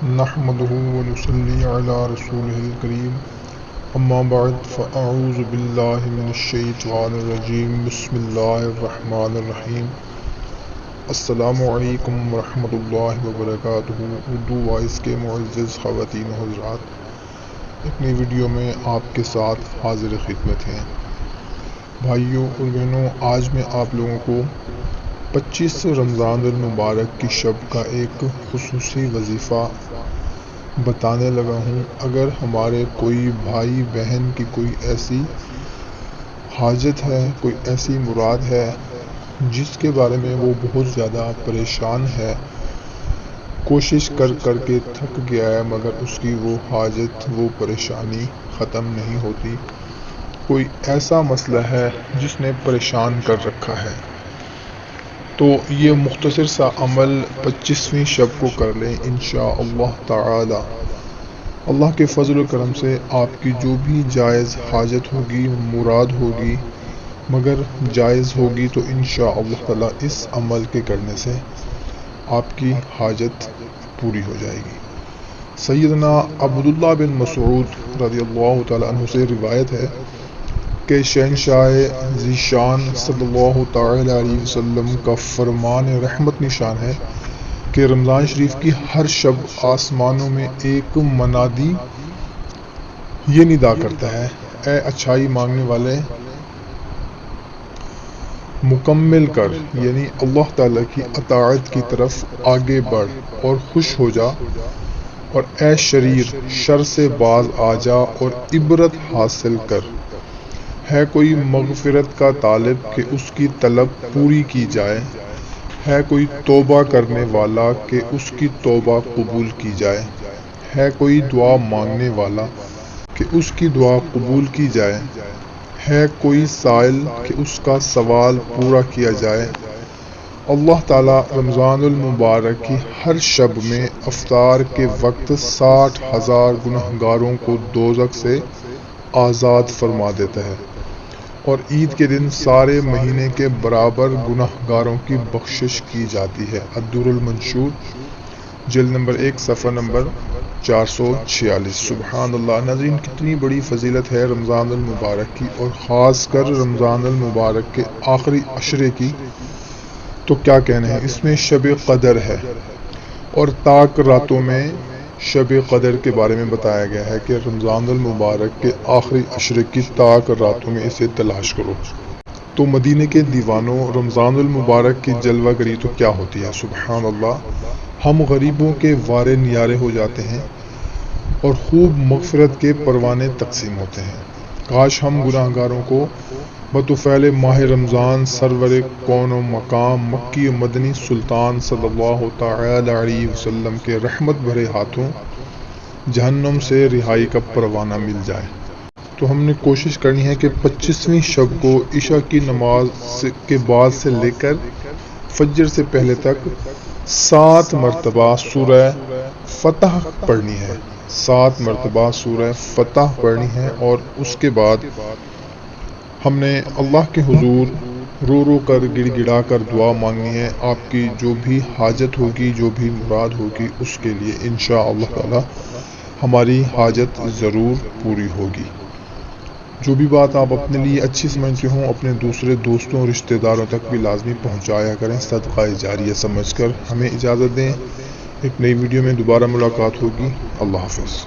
نحمده ونصلي على رسوله الكريم اما بعد فاعوذ باللہ من الشیطان الرجیم بسم اللہ الرحمن الرحیم السلام علیکم ورحمۃ اللہ وبرکاتہ۔ اردو وائس کے معزز خواتین و حضرات، ایک نئی ویڈیو میں آپ کے ساتھ حاضر خدمت ہیں۔ بھائیوں اور بہنوں، آج میں آپ لوگوں کو 25 رمضان المبارک کی شب کا ایک خصوصی وظیفہ بتانے لگا ہوں۔ اگر ہمارے کوئی بھائی بہن کی کوئی ایسی حاجت ہے، کوئی ایسی مراد ہے جس کے بارے میں وہ بہت زیادہ پریشان ہے، کوشش کر کے تھک گیا ہے، مگر اس کی وہ حاجت، وہ پریشانی ختم نہیں ہوتی، کوئی ایسا مسئلہ ہے جس نے پریشان کر رکھا ہے، تو یہ مختصر سا عمل 25ویں شب کو کر لیں انشاءاللہ تعالی۔ اللہ کے فضل و کرم سے آپ کی جو بھی جائز حاجت ہوگی، مراد ہوگی، مگر جائز ہوگی، تو انشاءاللہ تعالی اس عمل کے کرنے سے آپ کی حاجت پوری ہو جائے گی۔ سیدنا عبداللہ بن مسعود رضی اللہ تعالی عنہ سے روایت ہے کہ شہنشاہ ذیشان صلی اللہ تعالی علیہ وسلم کا فرمان رحمت نشان ہے کہ رمضان شریف کی ہر شب آسمانوں میں ایک منادی یہ ندا کرتا ہے، اے اچھائی مانگنے والے، مکمل کر، یعنی اللہ تعالیٰ کی اطاعت کی طرف آگے بڑھ اور خوش ہو جا، اور اے شریر، شر سے باز آ جا اور عبرت حاصل کر۔ ہے کوئی مغفرت کا طالب کہ اس کی طلب پوری کی جائے، ہے کوئی توبہ کرنے والا کہ اس کی توبہ قبول کی جائے، ہے کوئی دعا مانگنے والا کہ اس کی دعا قبول کی جائے، ہے کوئی سائل کہ اس کا سوال پورا کیا جائے۔ اللہ تعالی رمضان المبارک کی ہر شب میں افطار کے وقت 60,000 گنہگاروں کو دوزخ سے آزاد فرما دیتا ہے، اور عید کے دن سارے مہینے کے برابر گنہگاروں کی بخشش کی جاتی ہے۔ الدر المنشور، جلد نمبر 1، صفحہ نمبر 446۔ سبحان اللہ۔ ناظرین، کتنی بڑی فضیلت ہے رمضان المبارک کی، اور خاص کر رمضان المبارک کے آخری عشرے کی تو کیا کہنے ہیں۔ اس میں شب قدر ہے، اور تاک راتوں میں شب قدر کے بارے میں بتایا گیا ہے کہ رمضان المبارک کے آخری عشرے کی تاک راتوں میں اسے تلاش کرو۔ تو مدینے کے دیوانوں، رمضان المبارک کی جلوہ گری تو کیا ہوتی ہے، سبحان اللہ۔ ہم غریبوں کے وارے نیارے ہو جاتے ہیں اور خوب مغفرت کے پروانے تقسیم ہوتے ہیں۔ کاش ہم گناہگاروں کو بطفیل ماہ رمضان سرور کون و مقام مکی و مدنی سلطان صلی اللہ تعالی علیہ وسلم کے رحمت بھرے ہاتھوں جہنم سے رہائی کا پروانہ مل جائے۔ تو ہم نے کوشش کرنی ہے کہ 25ویں شب کو عشاء کی نماز کے بعد سے لے کر فجر سے پہلے تک 7 مرتبہ سورہ فتح پڑھنی ہے، 7 مرتبہ سورہ فتح پڑھنی ہے، اور اس کے بعد ہم نے اللہ کے حضور رو رو کر، گڑ گڑا کر دعا مانگنی ہے۔ آپ کی جو بھی حاجت ہوگی، جو بھی مراد ہوگی، اس کے لیے انشاءاللہ تعالی ہماری حاجت ضرور پوری ہوگی۔ جو بھی بات آپ اپنے لیے اچھی سمجھتے ہوں، اپنے دوسرے دوستوں، رشتہ داروں تک بھی لازمی پہنچایا کریں، صدقہ جاریہ سمجھ کر۔ ہمیں اجازت دیں، ایک نئی ویڈیو میں دوبارہ ملاقات ہوگی۔ اللہ حافظ۔